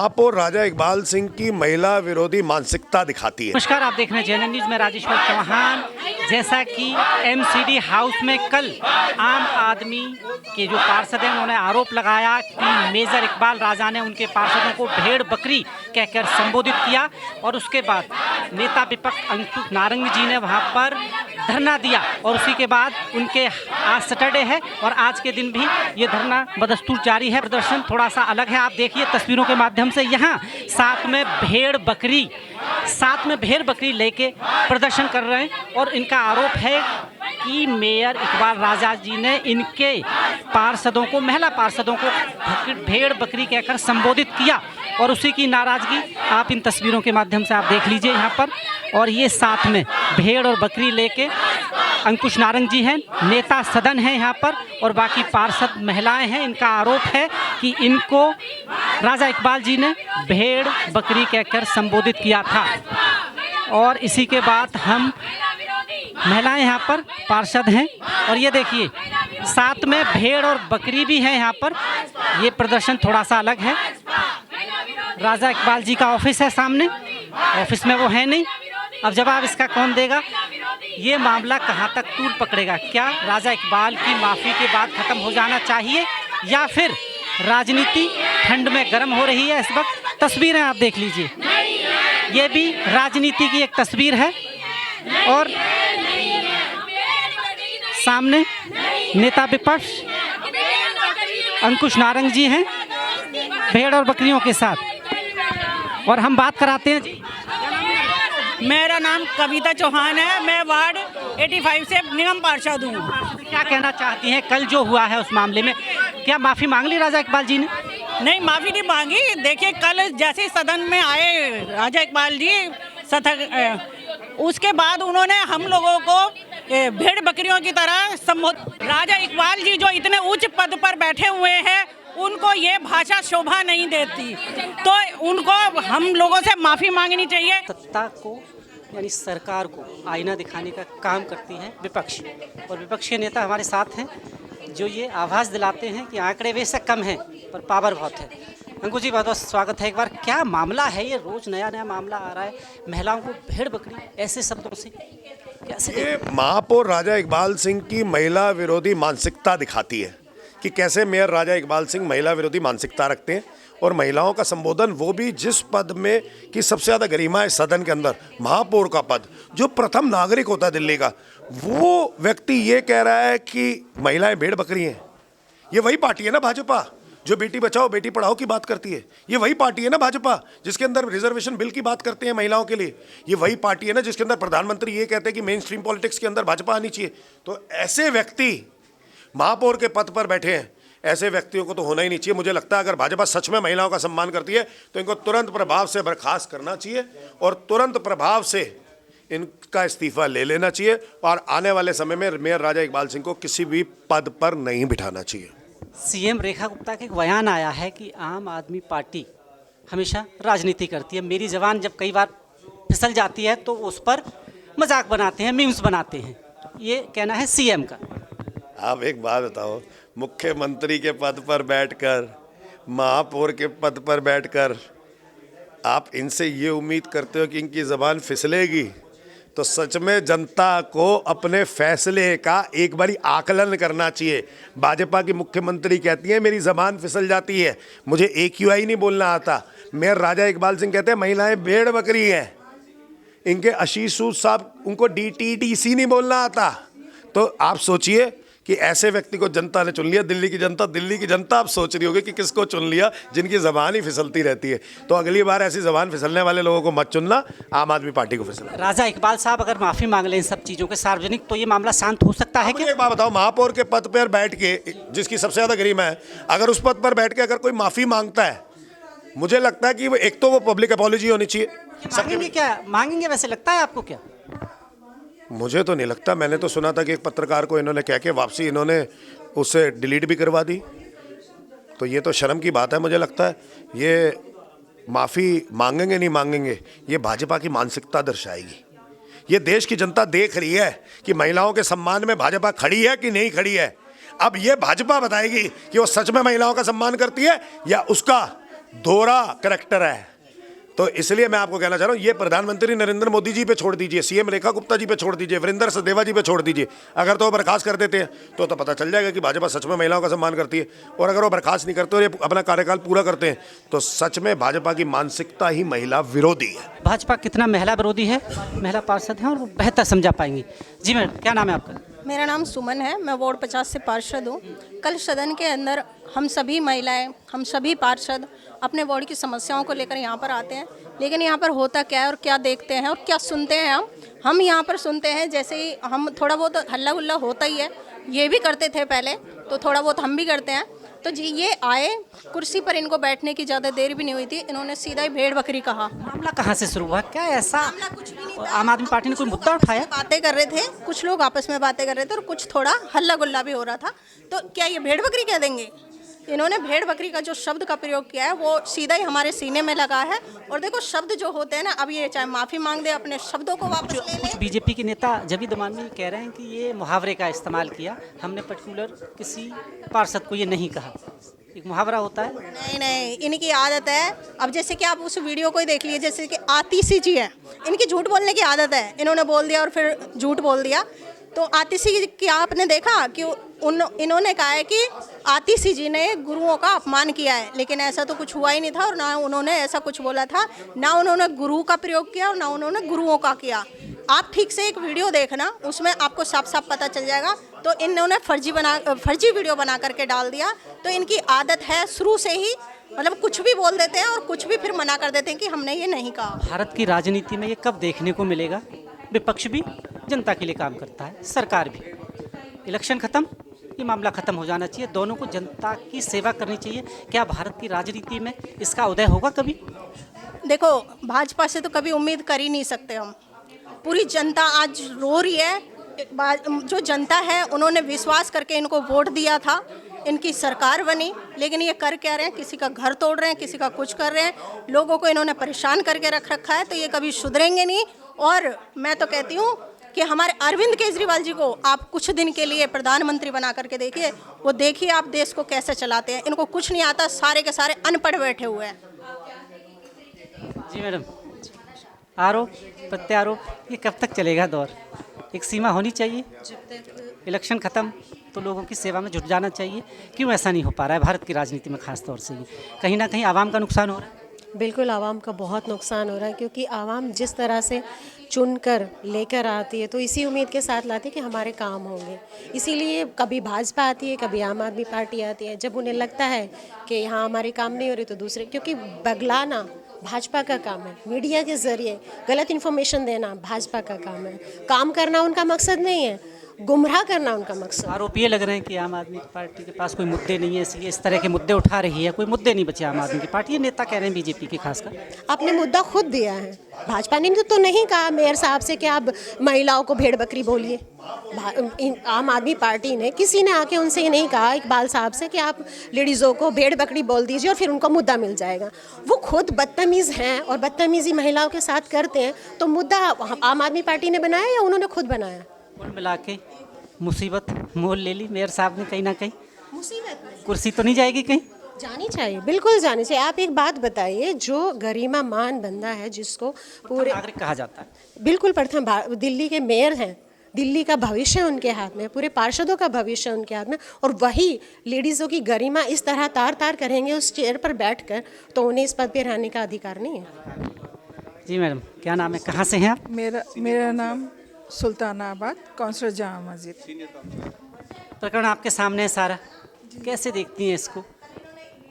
महापौर राजा इकबाल सिंह की महिला विरोधी मानसिकता दिखाती है। नमस्कार, आप देख रहे हैं जेएनएन न्यूज़ में राजेश्वर चौहान। जैसा कि एमसीडी हाउस में कल आम आदमी के जो पार्षद हैं उन्होंने आरोप लगाया कि मेजर इकबाल राजा ने उनके पार्षदों को भेड़ बकरी कहकर संबोधित किया और उसके बाद नेता विपक्ष अंकुश नारंग जी ने वहां पर धरना दिया और उसी के बाद उनके आज सैटरडे है और आज के दिन भी ये धरना बदस्तूर जारी है। प्रदर्शन थोड़ा सा अलग है, आप देखिए तस्वीरों के माध्यम से। यहाँ साथ में भेड़ बकरी लेके प्रदर्शन कर रहे हैं और इनका आरोप है कि मेयर इकबाल राजा जी ने इनके पार्षदों को, महिला पार्षदों को भेड़ बकरी कहकर संबोधित किया और उसी की नाराजगी आप इन तस्वीरों के माध्यम से आप देख लीजिए यहाँ पर। और ये साथ में भेड़ और बकरी लेके अंकुश नारंग जी हैं, नेता सदन है यहाँ पर और बाकी पार्षद महिलाएं हैं। इनका आरोप है कि इनको राजा इकबाल जी ने भेड़ बकरी कहकर संबोधित किया था। और इसी के बाद हम महिलाएं यहाँ पर पार्षद हैं और ये देखिए साथ में भेड़ और बकरी भी है यहाँ पर। ये प्रदर्शन थोड़ा सा अलग है। राजा इकबाल जी का ऑफिस है सामने, ऑफिस में वो है नहीं। अब जवाब इसका कौन देगा? ये मामला कहाँ तक तूल पकड़ेगा? क्या राजा इकबाल की माफ़ी के बाद ख़त्म हो जाना चाहिए या फिर राजनीति ठंड में गर्म हो रही है इस वक्त? तस्वीरें आप देख लीजिए, ये भी राजनीति की एक तस्वीर है और सामने नेता विपक्ष अंकुश नारंग जी हैं भेड़ और बकरियों के साथ। और हम बात कराते हैं जी। मेरा नाम कविता चौहान है, मैं वार्ड 85 से निगम पार्षद हूँ। क्या कहना चाहती हैं कल जो हुआ है उस मामले में? क्या माफ़ी मांग ली राजा इकबाल जी ने? नहीं, माफ़ी नहीं मांगी। देखिए कल जैसे सदन में आए राजा इकबाल जी उसके बाद उन्होंने हम लोगों को भेड़ बकरियों की तरह संबोधित। राजा इकबाल जी जो इतने उच्च पद पर बैठे हुए हैं उनको ये भाषा शोभा नहीं देती, तो उनको हम लोगों से माफ़ी मांगनी चाहिए। सत्ता को यानी सरकार को आईना दिखाने का काम करती है विपक्ष, और विपक्ष के नेता हमारे साथ हैं जो ये आभास दिलाते हैं कि आंकड़े वैसे कम हैं पर पावर बहुत है। अंकुश जी, बहुत बहुत स्वागत है एक बार। क्या मामला है ये? रोज़ नया नया मामला आ रहा है, महिलाओं को भेड़ बकरी ऐसे शब्दों से कैसे? ये महापौर राजा इकबाल सिंह की महिला विरोधी मानसिकता दिखाती है कि कैसे मेयर राजा इकबाल सिंह महिला विरोधी मानसिकता रखते हैं और महिलाओं का संबोधन, वो भी जिस पद में कि सबसे ज़्यादा गरिमा है सदन के अंदर, महापौर का पद, जो प्रथम नागरिक होता है दिल्ली का, वो व्यक्ति ये कह रहा है कि महिलाएं भेड़ बकरी हैं। ये वही पार्टी है ना भाजपा जो बेटी बचाओ बेटी पढ़ाओ की बात करती है। ये वही पार्टी है ना भाजपा जिसके अंदर रिजर्वेशन बिल की बात करते हैं महिलाओं के लिए। ये वही पार्टी है ना जिसके अंदर प्रधानमंत्री ये कहते हैं कि मेन स्ट्रीम पॉलिटिक्स के अंदर भाजपा आनी चाहिए। तो ऐसे व्यक्ति महापौर के पद पर बैठे हैं, ऐसे व्यक्तियों को तो होना ही नहीं चाहिए। मुझे लगता है अगर भाजपा सच में महिलाओं का सम्मान करती है तो इनको तुरंत प्रभाव से बर्खास्त करना चाहिए और तुरंत प्रभाव से इनका इस्तीफा ले लेना चाहिए और आने वाले समय में मेयर राजा इकबाल सिंह को किसी भी पद पर नहीं बिठाना चाहिए। सीएम रेखा गुप्ता का एक बयान आया है कि आम आदमी पार्टी हमेशा राजनीति करती है, मेरी जबान जब कई बार फिसल जाती है तो उस पर मजाक बनाते हैं, मीम्स बनाते हैं। ये कहना है सीएम का। आप एक बात बताओ, मुख्यमंत्री के पद पर बैठकर, महापौर के पद पर बैठकर आप इनसे ये उम्मीद करते हो कि इनकी ज़बान फिसलेगी? तो सच में जनता को अपने फैसले का एक बारी आकलन करना चाहिए। भाजपा की मुख्यमंत्री कहती है मेरी ज़बान फिसल जाती है, मुझे AQI नहीं बोलना आता। मेयर राजा इकबाल सिंह कहते हैं महिलाएं भेड़ बकरी हैं। इनके आशीष सूद साहब, उनको DTDC नहीं बोलना आता। तो आप सोचिए कि ऐसे व्यक्ति को जनता ने चुन लिया। दिल्ली की जनता अब सोच रही होगी कि किसको चुन लिया, जिनकी ज़बान ही फिसलती रहती है। तो अगली बार ऐसी ज़बान फिसलने वाले लोगों को मत चुनना, आम आदमी पार्टी को फिसलना। राजा इकबाल साहब अगर माफ़ी मांग लें इन सब चीज़ों के सार्वजनिक, तो ये मामला शांत हो सकता है क्या? एक बात बताओ, महापौर के पद पर बैठ के, जिसकी सबसे ज़्यादा गरिमा है, अगर उस पद पर बैठ के अगर कोई माफ़ी मांगता है, मुझे लगता है कि एक तो वो पब्लिक अपॉलॉजी होनी चाहिए। मांगेंगे क्या? मांगेंगे वैसे लगता है आपको क्या? मुझे तो नहीं लगता। मैंने तो सुना था कि एक पत्रकार को इन्होंने कह के वापसी इन्होंने उससे डिलीट भी करवा दी। तो ये तो शर्म की बात है। मुझे लगता है ये माफ़ी मांगेंगे नहीं मांगेंगे, ये भाजपा की मानसिकता दर्शाएगी। ये देश की जनता देख रही है कि महिलाओं के सम्मान में भाजपा खड़ी है कि नहीं खड़ी है। अब ये भाजपा बताएगी कि वो सच में महिलाओं का सम्मान करती है या उसका दोहरा करैक्टर है। तो इसलिए मैं आपको कहना चाह रहा हूँ, ये प्रधानमंत्री नरेंद्र मोदी जी पे छोड़ दीजिए, सीएम रेखा गुप्ता जी पे छोड़ दीजिए, वीरेंद्र सचदेवा जी पे छोड़ दीजिए। अगर तो वो बर्खास्त कर देते हैं तो पता चल जाएगा कि भाजपा सच में महिलाओं का सम्मान करती है। और अगर वो बर्खास्त नहीं करते और ये अपना कार्यकाल पूरा करते हैं तो सच में भाजपा की मानसिकता ही महिला विरोधी है। भाजपा कितना महिला विरोधी है, महिला पार्षद हैं और वो बेहतर समझा पाएंगी। जी मैडम, क्या नाम है आपका? मेरा नाम सुमन है, मैं वार्ड 50 से पार्षद हूँ। कल सदन के अंदर हम सभी महिलाएं, हम सभी पार्षद अपने वार्ड की समस्याओं को लेकर यहाँ पर आते हैं, लेकिन यहाँ पर होता क्या है और क्या देखते हैं और क्या सुनते हैं हम यहाँ पर सुनते हैं जैसे ही हम थोड़ा बहुत हल्ला गुल्ला होता ही है, ये भी करते थे पहले, तो थोड़ा बहुत हम भी करते हैं। तो जी ये आए कुर्सी पर, इनको बैठने की ज़्यादा देर भी नहीं हुई थी, इन्होंने सीधा ही भेड़ बकरी कहा। मामला कहाँ से शुरू हुआ, क्या ऐसा मामला कुछ भी नहीं था। आम आदमी पार्टी ने कोई मुद्दा उठाया? बातें कर रहे थे, कुछ लोग आपस में बातें कर रहे थे और कुछ थोड़ा हल्ला गुल्ला भी हो रहा था। तो क्या ये भेड़ बकरी कह देंगे? इन्होंने भेड़ बकरी का जो शब्द का प्रयोग किया है वो सीधा ही हमारे सीने में लगा है। और देखो शब्द जो होते हैं ना, अब ये चाहे माफ़ी मांग दे, अपने शब्दों को वापस ले ले। कुछ बीजेपी के नेता जबी दमानी कह रहे हैं कि ये मुहावरे का इस्तेमाल किया, हमने पर्टिकुलर किसी पार्षद को ये नहीं कहा। एक मुहावरा होता है। नहीं नहीं, इनकी आदत है। अब जैसे कि आप उस वीडियो को ही देख लीजिए, जैसे कि आतिशी जी है, इनकी झूठ बोलने की आदत है। इन्होंने बोल दिया और फिर झूठ बोल दिया। तो आतिशी की आपने देखा कि इन्होंने कहा है कि आतिशी जी ने गुरुओं का अपमान किया है, लेकिन ऐसा तो कुछ हुआ ही नहीं था और ना उन्होंने ऐसा कुछ बोला था, ना उन्होंने गुरु का प्रयोग किया और ना उन्होंने गुरुओं का किया। आप ठीक से एक वीडियो देखना, उसमें आपको साफ साफ पता चल जाएगा। तो इन्होंने फर्जी वीडियो बना करके डाल दिया। तो इनकी आदत है शुरू से ही, मतलब कुछ भी बोल देते हैं और कुछ भी फिर मना कर देते हैं कि हमने ये नहीं कहा। भारत की राजनीति में ये कब देखने को मिलेगा? विपक्ष भी जनता के लिए काम करता है, सरकार भी। इलेक्शन खत्म, ये मामला खत्म हो जाना चाहिए, दोनों को जनता की सेवा करनी चाहिए। क्या भारत की राजनीति में इसका उदय होगा कभी? देखो, भाजपा से तो कभी उम्मीद कर ही नहीं सकते हम। पूरी जनता आज रो रही है। जो जनता है उन्होंने विश्वास करके इनको वोट दिया था, इनकी सरकार बनी, लेकिन ये कर क्या रहे हैं? किसी का घर तोड़ रहे हैं, किसी का कुछ कर रहे हैं, लोगों को इन्होंने परेशान करके रख रखा है। तो ये कभी सुधरेंगे नहीं। और मैं तो कहती हूँ कि हमारे अरविंद केजरीवाल जी को आप कुछ दिन के लिए प्रधानमंत्री बना करके देखिए, वो देखिए आप देश को कैसे चलाते हैं। इनको कुछ नहीं आता, सारे के सारे अनपढ़ बैठे हुए हैं। जी मैडम, आरोप प्रत्यारोप ये कब तक चलेगा दौर? एक सीमा होनी चाहिए। इलेक्शन ख़त्म तो लोगों की सेवा में जुट जाना चाहिए। क्यों ऐसा नहीं हो पा रहा है भारत की राजनीति में? खास तौर से ही कहीं ना कहीं आवाम का नुकसान हो रहा है। बिल्कुल आवाम का बहुत नुकसान हो रहा है, क्योंकि आवाम जिस तरह से चुनकर लेकर आती है तो इसी उम्मीद के साथ लाती है कि हमारे काम होंगे। इसीलिए कभी भाजपा आती है, कभी आम आदमी पार्टी आती है। जब उन्हें लगता है कि यहाँ हमारे काम नहीं हो रहे तो दूसरे, क्योंकि बगलाना भाजपा का काम है, मीडिया के ज़रिए गलत इन्फॉर्मेशन देना भाजपा का काम है। काम करना उनका मकसद नहीं है, गुमराह करना उनका मकसद। आरोप ये लग रहे हैं कि आम आदमी पार्टी के पास कोई मुद्दे नहीं है, इसलिए इस तरह के मुद्दे उठा रही है। कोई मुद्दे नहीं बचे आम आदमी की पार्टी, ये नेता कह रहे हैं बीजेपी के खासकर। आपने मुद्दा खुद दिया है, भाजपा ने तो नहीं कहा मेयर साहब से कि आप महिलाओं को भेड़ बकरी बोलिए। आम आदमी पार्टी ने, किसी ने आके उनसे ये नहीं कहा इकबाल साहब से कि आप लेडीज़ों को भेड़ बकरी बोल दीजिए और फिर उनका मुद्दा मिल जाएगा। वो खुद बदतमीज़ हैं और बदतमीज़ी महिलाओं के साथ करते हैं। तो मुद्दा आम आदमी पार्टी ने बनाया या उन्होंने खुद बनाया? कुल मिला के मुसीबत मोल ले ली मेयर साहब ने कहीं ना कहीं। मुसीबत नहीं, कुर्सी तो नहीं जाएगी कहीं? जानी चाहिए, बिल्कुल जानी चाहिए। आप एक बात बताइए, जो गरिमा मान बंदा है, जिसको पूरे नागरिक कहा जाता है, बिल्कुल प्रथम दिल्ली के मेयर हैं, दिल्ली का भविष्य उनके हाथ में, पूरे पार्षदों का भविष्य उनके हाथ में, और वही लेडीज़ों की गरिमा इस तरह तार तार करेंगे उस चेयर पर बैठकर, तो उन्हें इस पद पर रहने का अधिकार नहीं है। जी मैडम, क्या नाम है, कहाँ से हैं आप? मेरा नाम सुल्तानाबाद, काउंसलर जामा मस्जिद। प्रकरण आपके सामने है सारा, कैसे देखती हैं इसको?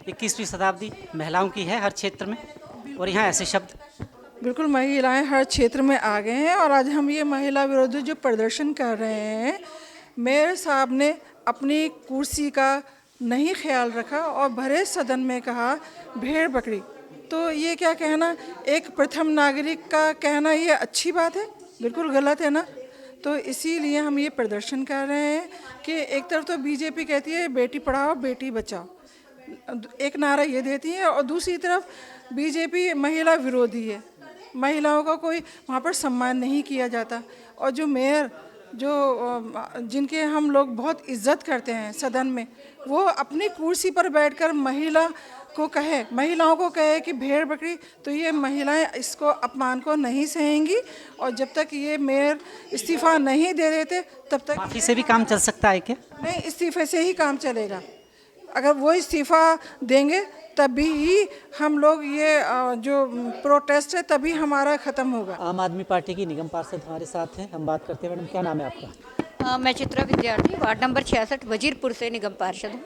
21वीं शताब्दी महिलाओं की है हर क्षेत्र में, और यहाँ ऐसे शब्द। बिल्कुल, महिलाएं हर क्षेत्र में आ गए हैं और आज हम ये महिला विरोधी जो प्रदर्शन कर रहे हैं, मेयर साहब ने अपनी कुर्सी का नहीं ख्याल रखा और भरे सदन में कहा भेड़ बकरी। तो ये क्या कहना, एक प्रथम नागरिक का कहना ये अच्छी बात है? बिल्कुल गलत है ना। तो इसीलिए हम ये प्रदर्शन कर रहे हैं कि एक तरफ तो बीजेपी कहती है बेटी पढ़ाओ बेटी बचाओ, एक नारा ये देती है, और दूसरी तरफ बीजेपी महिला विरोधी है, महिलाओं का कोई वहाँ पर सम्मान नहीं किया जाता। और जो मेयर जिनके हम लोग बहुत इज्जत करते हैं सदन में, वो अपनी कुर्सी पर बैठकर महिला को कहे, महिलाओं को कहे कि भेड़ बकरी, तो ये महिलाएं इसको अपमान को नहीं सहेंगी। और जब तक ये मेयर इस्तीफा नहीं दे देते तब तक माफ़ी से भी काम चल सकता है क्या? नहीं, इस्तीफे से ही काम चलेगा। अगर वो इस्तीफा देंगे तभी ही हम लोग ये जो प्रोटेस्ट है तभी हमारा ख़त्म होगा। आम आदमी पार्टी की निगम पार्षद हमारे साथ हैं, हम बात करते हैं। मैडम क्या नाम है आपका? मैं चित्रा विद्यार्थी, वार्ड नंबर 66 वजीरपुर से निगम पार्षद हूँ।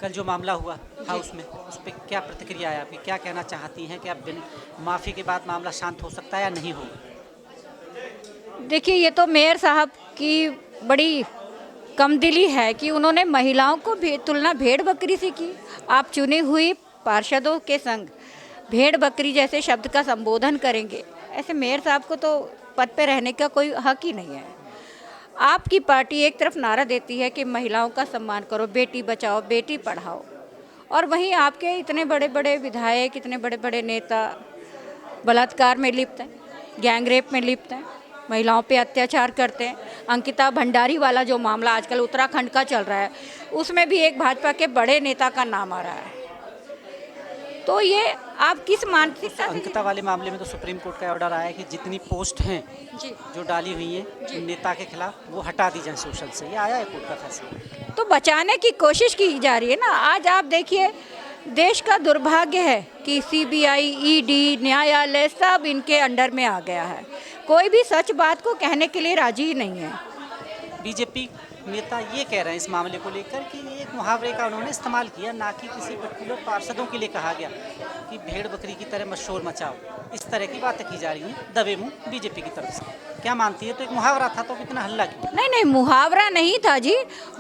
कल जो मामला हुआ हाउस में, उस पर क्या प्रतिक्रिया है आपकी? क्या कहना चाहती हैं कि अब बिन माफ़ी के बाद मामला शांत हो सकता है या नहीं होगा? देखिए, ये तो मेयर साहब की बड़ी कमदिली है कि उन्होंने महिलाओं को तुलना भेड़ बकरी से की। आप चुनी हुई पार्षदों के संग भेड़ बकरी जैसे शब्द का संबोधन करेंगे, ऐसे मेयर साहब को तो पद पे रहने का कोई हक ही नहीं है। आपकी पार्टी एक तरफ नारा देती है कि महिलाओं का सम्मान करो, बेटी बचाओ बेटी पढ़ाओ, और वहीं आपके इतने बड़े बड़े विधायक, इतने बड़े बड़े नेता बलात्कार में लिप्त हैं, गैंगरेप में लिप्त हैं, महिलाओं पे अत्याचार करते हैं। अंकिता भंडारी वाला जो मामला आजकल उत्तराखंड का चल रहा है, उसमें भी एक भाजपा के बड़े नेता का नाम आ रहा है। तो ये आप किस मानसिकता से? अंकिता वाले मामले में तो सुप्रीम कोर्ट का ऑर्डर आया है कि जितनी पोस्ट हैं जी जो डाली हुई हैं नेता के खिलाफ, वो हटा दी जाए सोशल से। ये आया है कोर्ट का फैसला। तो बचाने की कोशिश की जा रही है ना। आज आप देखिए, देश का दुर्भाग्य है कि सीबीआई, ईडी, न्यायालय सब इनके अंडर में आ गया है। कोई भी सच बात को कहने के लिए राजी ही नहीं है। बीजेपी नेता ये कह रहे हैं इस मामले को लेकर कि ये एक मुहावरे का उन्होंने इस्तेमाल किया, ना कि किसी पर्टिकुलर पार्षदों के लिए कहा गया कि भेड़ बकरी की तरह मत शोर मचाओ। इस तरह की बातें की जा रही हैं दबे मुंह बीजेपी की तरफ से। क्या मानती है? तो एक मुहावरा था, तो कितना हल्ला किया? नहीं नहीं, मुहावरा नहीं था जी।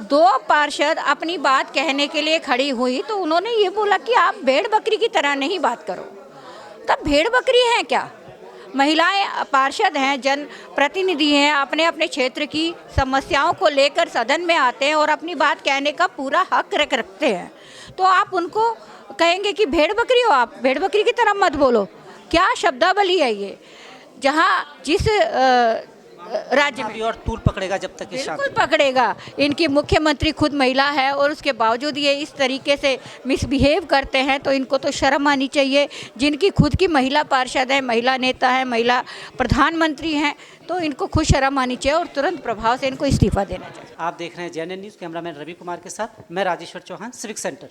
दो पार्षद अपनी बात कहने के लिए खड़ी हुई तो उन्होंने ये बोला कि आप भेड़ बकरी की तरह नहीं बात करो। तब भेड़ बकरी हैं क्या? महिलाएं पार्षद हैं, जन प्रतिनिधि हैं, अपने अपने क्षेत्र की समस्याओं को लेकर सदन में आते हैं और अपनी बात कहने का पूरा हक रखते हैं। तो आप उनको कहेंगे कि भेड़ बकरी हो, आप भेड़ बकरी की तरह मत बोलो। क्या शब्दावली है ये? जहाँ जिस राज्य में और तूल पकड़ेगा जब तक ये बिल्कुल पकड़ेगा। इनकी मुख्यमंत्री खुद महिला है और उसके बावजूद ये इस तरीके से मिसबिहेव करते हैं, तो इनको तो शर्म आनी चाहिए। जिनकी खुद की महिला पार्षद है, महिला नेता है, महिला प्रधानमंत्री हैं, तो इनको खुद शर्म आनी चाहिए और तुरंत प्रभाव से इनको इस्तीफा देना चाहिए। आप देख रहे हैं JNN news. Cameraman Ravi Kumar के साथ मैं राजेश्वर चौहान, सिविक सेंटर।